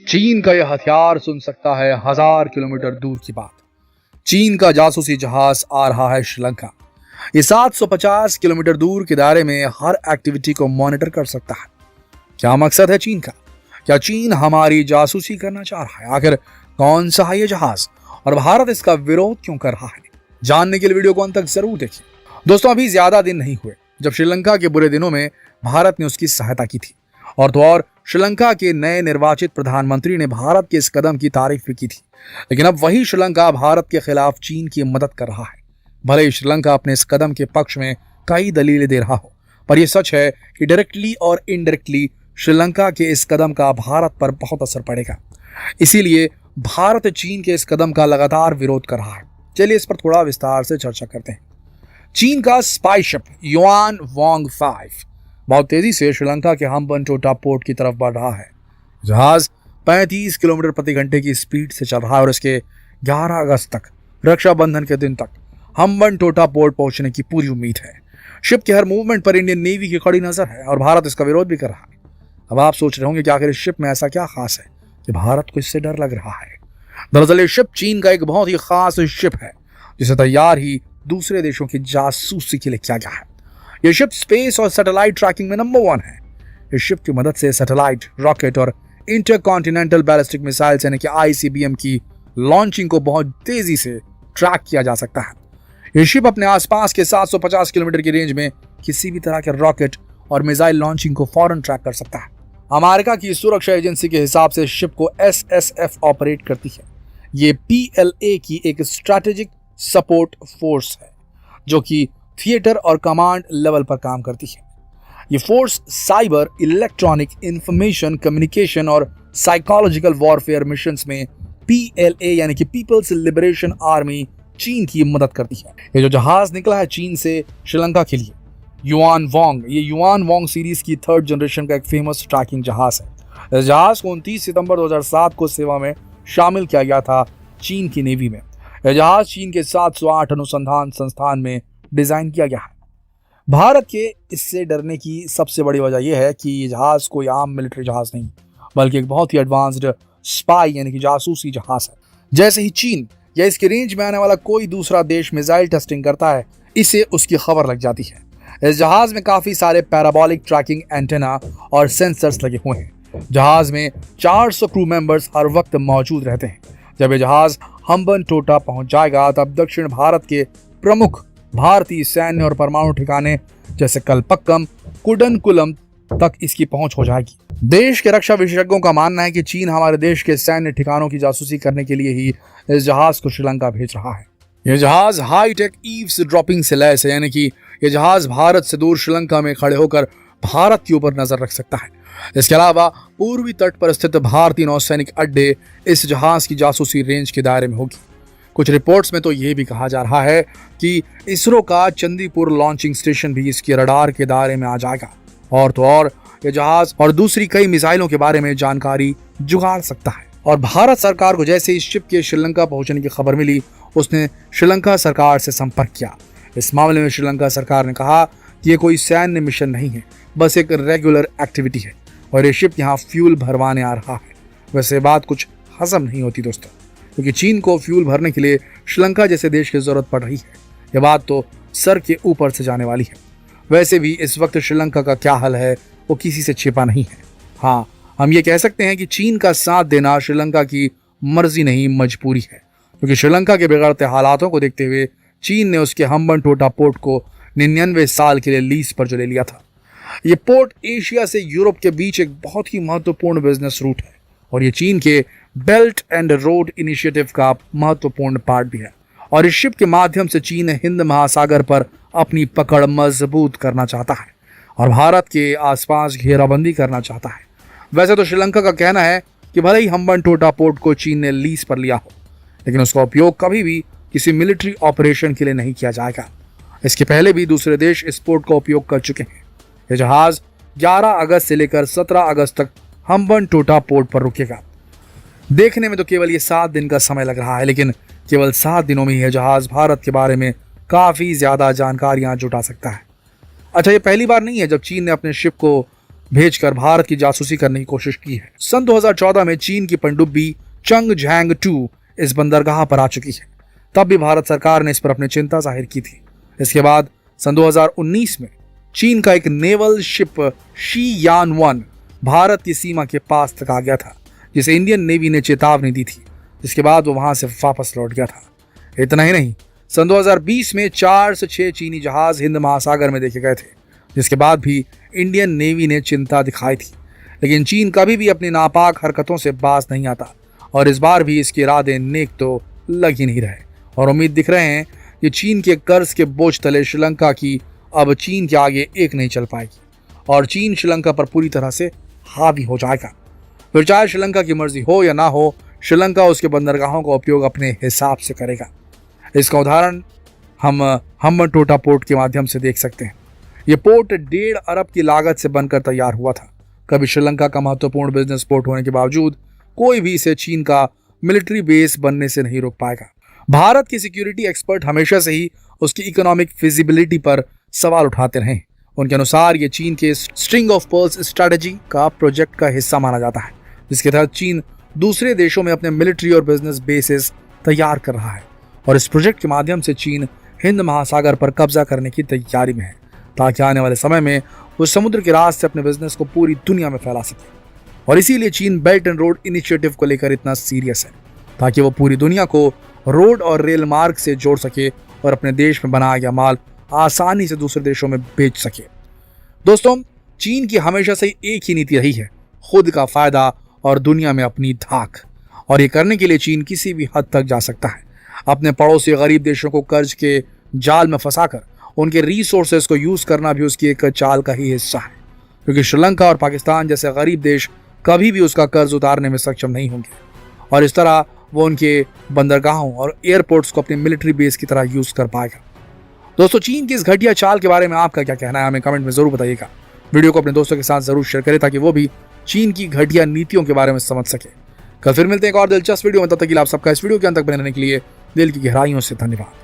चीन का यह हथियार सुन सकता है 1000 किलोमीटर दूर की बात। चीन का जासूसी जहाज आ रहा है श्रीलंका। ये 750 किलोमीटर दूर के दायरे में हर एक्टिविटी को मॉनिटर कर सकता है। क्या मकसद है चीन का? क्या चीन हमारी जासूसी करना चाह रहा है? आखिर कौन सा है ये जहाज और भारत इसका विरोध क्यों कर रहा है? जानने के लिए वीडियो को अंत तक जरूर देखिए। दोस्तों, अभी ज्यादा दिन नहीं हुए जब श्रीलंका के बुरे दिनों में भारत ने उसकी सहायता की थी, और तो और श्रीलंका के नए निर्वाचित प्रधानमंत्री ने भारत के इस कदम की तारीफ भी की थी। लेकिन अब वही श्रीलंका भारत के खिलाफ चीन की मदद कर रहा है। भले ही श्रीलंका अपने इस कदम के पक्ष में कई दलीलें दे रहा हो, पर यह सच है कि डायरेक्टली और इनडायरेक्टली श्रीलंका के इस कदम का भारत पर बहुत असर पड़ेगा। इसीलिए भारत चीन के इस कदम का लगातार विरोध कर रहा है। चलिए इस पर थोड़ा विस्तार से चर्चा करते हैं। चीन का स्पाई शिप युआन वांग 5 बहुत तेजी से श्रीलंका के हम्बनटोटा पोर्ट की तरफ बढ़ रहा है। जहाज 35 किलोमीटर प्रति घंटे की स्पीड से चल रहा है और इसके 11 अगस्त तक, रक्षाबंधन के दिन तक हम्बनटोटा पोर्ट पहुंचने की पूरी उम्मीद है। शिप के हर मूवमेंट पर इंडियन नेवी की कड़ी नजर है और भारत इसका विरोध भी कर रहा है। अब आप सोच रहे होंगे कि आखिर इस शिप में ऐसा क्या खास है कि भारत को इससे डर लग रहा है। दरअसल ये शिप चीन का एक बहुत ही खास शिप है जिसे तैयार ही दूसरे देशों की जासूसी के लिए किया गया है। यह शिप स्पेस और सैटेलाइट ट्रैकिंग में नंबर 1 है। इस शिप की मदद से सैटेलाइट, रॉकेट और इंटरकॉन्टिनेंटल बैलिस्टिक मिसाइल्स यानी कि ICBM की लॉन्चिंग को बहुत तेजी से ट्रैक किया जा सकता है। यह शिप अपने आसपास के 750 किलोमीटर की रेंज में किसी भी तरह के रॉकेट और मिसाइल लॉन्चिंग को फौरन ट्रैक कर सकता है। अमेरिका की सुरक्षा एजेंसी के हिसाब से शिप को SSF ऑपरेट करती है। ये PLA की एक स्ट्रैटेजिक सपोर्ट फोर्स है जो कि थिएटर और कमांड लेवल पर काम करती है। ये force cyber, electronic, information, communication और साइकोलॉजिकल वॉरफेयर मिशंस में PLA यानी कि पीपल्स लिबरेशन आर्मी चीन की मदद करती है। ये जो जहाज निकला है चीन से श्रीलंका के लिए, युआन वांग, ये युआन वांग सीरीज की 3rd जनरेशन का एक फेमस ट्रैकिंग जहाज है। इस जहाज को 29 सितंबर 2007 को सेवा में शामिल किया गया था चीन की नेवी में। यह जहाज चीन के 708 अनुसंधान संस्थान में डिजाइन किया गया है। भारत के इससे डरने की सबसे बड़ी वजह यह है कि ये जहाज कोई आम मिलिट्री जहाज नहीं, बल्कि एक बहुत ही एडवांस्ड स्पाई यानी कि जासूसी जहाज है। जैसे ही चीन या इसके रेंज में आने वाला कोई दूसरा देश मिसाइल टेस्टिंग करता है, इसे उसकी खबर लग जाती है। इस जहाज में काफी सारे पैराबोलिक ट्रैकिंग एंटेना और सेंसर्स लगे हुए हैं। जहाज में 400 क्रू मेंबर्स हर वक्त मौजूद रहते हैं। जब यह जहाज हम्बनटोटा पहुंच जाएगा तब दक्षिण भारत के प्रमुख भारतीय सैन्य और परमाणु ठिकाने जैसे कलपक्कम, कुडनकुलम तक इसकी पहुंच हो जाएगी। देश के रक्षा विशेषज्ञों का मानना है कि चीन हमारे देश के सैन्य ठिकानों की जासूसी करने के लिए ही इस जहाज को श्रीलंका भेज रहा है। यह जहाज हाईटेक ईव्स ड्रॉपिंग से लैस है, यानी कि यह जहाज भारत से दूर श्रीलंका में खड़े होकर भारत के ऊपर नजर रख सकता है। इसके अलावा पूर्वी तट पर स्थित भारतीय नौसैनिक अड्डे इस जहाज की जासूसी रेंज के दायरे में होगी। कुछ रिपोर्ट्स में तो यह भी कहा जा रहा है कि इसरो का चंदीपुर लॉन्चिंग स्टेशन भी इसके रडार के दायरे में आ जाएगा, और तो और यह जहाज और दूसरी कई मिसाइलों के बारे में जानकारी जुगाड़ सकता है। और भारत सरकार को जैसे इस शिप के श्रीलंका पहुंचने की खबर मिली, उसने श्रीलंका सरकार से संपर्क किया। इस मामले में श्रीलंका सरकार ने कहा कि यह कोई सैन्य मिशन नहीं है, बस एक रेगुलर एक्टिविटी है और ये शिप यहाँ फ्यूल भरवाने आ रहा है। वैसे बात कुछ हजम नहीं होती दोस्तों, क्योंकि चीन को फ्यूल भरने के लिए श्रीलंका जैसे देश की जरूरत पड़ रही है। यह बात तो सर के ऊपर से जाने वाली है। वैसे भी इस वक्त श्रीलंका का क्या हाल है वो किसी से छिपा नहीं है। हाँ, हम ये कह सकते हैं कि चीन का साथ देना श्रीलंका की मर्जी नहीं, मजबूरी है, क्योंकि श्रीलंका के बिगड़ते हालातों को देखते हुए चीन ने उसके हम्बनटोटा पोर्ट को 99 साल के लिए लीज पर जो ले लिया था। ये पोर्ट एशिया से यूरोप के बीच एक बहुत ही महत्वपूर्ण बिजनेस रूट है और ये चीन के बेल्ट एंड रोड इनिशिएटिव का महत्वपूर्ण पार्ट भी है। और इस शिप के माध्यम से चीन हिंद महासागर पर अपनी पकड़ मजबूत करना चाहता है और भारत के आसपास घेराबंदी करना चाहता है। वैसे तो श्रीलंका का कहना है कि भले ही हम्बनटोटा पोर्ट को चीन ने लीज पर लिया हो, लेकिन उसका उपयोग कभी भी किसी मिलिट्री ऑपरेशन के लिए नहीं किया जाएगा। इसके पहले भी दूसरे देश इस पोर्ट का उपयोग कर चुके हैं। यह जहाज 11 अगस्त से लेकर 17 अगस्त तक हम्बनटोटा पोर्ट पर रुकेगा। देखने में तो केवल ये 7 दिन का समय लग रहा है, लेकिन केवल 7 दिनों में यह जहाज भारत के बारे में काफी ज्यादा जानकारियां जुटा सकता है। अच्छा, ये पहली बार नहीं है जब चीन ने अपने शिप को भेजकर भारत की जासूसी करने की कोशिश की है। सन 2014 में चीन की पनडुब्बी चंगझैंग 2 इस बंदरगाह पर आ चुकी है। तब भी भारत सरकार ने इस पर अपनी चिंता जाहिर की थी। इसके बाद सन 2019 में चीन का एक नेवल शिप शी यान 1 भारत की सीमा के पास तक आ गया था, जिसे इंडियन नेवी ने चेतावनी दी थी। जिसके बाद वो वहां से वापस लौट गया था। इतना ही नहीं, सन 2020 में 4 से 6 चीनी जहाज हिंद महासागर में देखे गए थे, जिसके बाद भी इंडियन नेवी ने चिंता दिखाई थी। लेकिन चीन कभी भी अपनी नापाक हरकतों से बाज नहीं आता और इस बार भी इसके इरादे नेक तो लग ही नहीं रहे और उम्मीद दिख रहे हैं कि चीन के कर्ज के बोझ तले श्रीलंका की अब चीन के आगे एक नहीं चल पाएगी और चीन श्रीलंका पर पूरी तरह से हावी हो जाएगा। फिर चाहे श्रीलंका की मर्जी हो या ना हो, श्रीलंका उसके बंदरगाहों का उपयोग अपने हिसाब से करेगा। इसका उदाहरण हम हम्बनटोटा पोर्ट के माध्यम से देख सकते हैं। ये पोर्ट 1.5 अरब की लागत से बनकर तैयार हुआ था। कभी श्रीलंका का महत्वपूर्ण बिजनेस पोर्ट होने के बावजूद कोई भी इसे चीन का मिलिट्री बेस बनने से नहीं रोक पाएगा। भारत के सिक्योरिटी एक्सपर्ट हमेशा से ही उसकी इकोनॉमिक फिजिबिलिटी पर सवाल उठाते रहे। उनके अनुसार ये चीन के स्ट्रिंग ऑफ पर्ल्स स्ट्रेटजी का प्रोजेक्ट का हिस्सा माना जाता है, जिसके तहत चीन दूसरे देशों में अपने मिलिट्री और बिजनेस बेसेस तैयार कर रहा है और इस प्रोजेक्ट के माध्यम से चीन हिंद महासागर पर कब्जा करने की तैयारी में है, ताकि आने वाले समय में वो समुद्र के रास्ते से अपने बिजनेस को पूरी दुनिया में फैला सके। और इसीलिए चीन बेल्ट एंड रोड इनिशिएटिव को लेकर इतना सीरियस है, ताकि वो पूरी दुनिया को रोड और रेल मार्ग से जोड़ सके और अपने देश में बनाया गया माल आसानी से दूसरे देशों में बेच सके। दोस्तों, चीन की हमेशा से एक ही नीति रही है, खुद का फायदा और दुनिया में अपनी धाक। और ये करने के लिए चीन किसी भी हद तक जा सकता है। अपने पड़ोसी गरीब देशों को कर्ज के जाल में फंसाकर उनके रिसोर्सेज को यूज करना भी उसकी एक चाल का ही हिस्सा है, क्योंकि श्रीलंका और पाकिस्तान जैसे गरीब देश कभी भी उसका कर्ज उतारने में सक्षम नहीं होंगे और इस तरह वो उनके बंदरगाहों और एयरपोर्ट्स को अपने मिलिट्री बेस की तरह यूज कर पाएगा। दोस्तों, चीन की इस घटिया चाल के बारे में आपका क्या कहना है, हमें कमेंट में जरूर बताइएगा। वीडियो को अपने दोस्तों के साथ जरूर शेयर करें ताकि वो भी चीन की घटिया नीतियों के बारे में समझ सके। कल फिर मिलते हैं एक और दिलचस्प वीडियो में, तब तक के लिए आप सबका इस वीडियो के अंत तक बने रहने के लिए दिल की गहराइयों से धन्यवाद।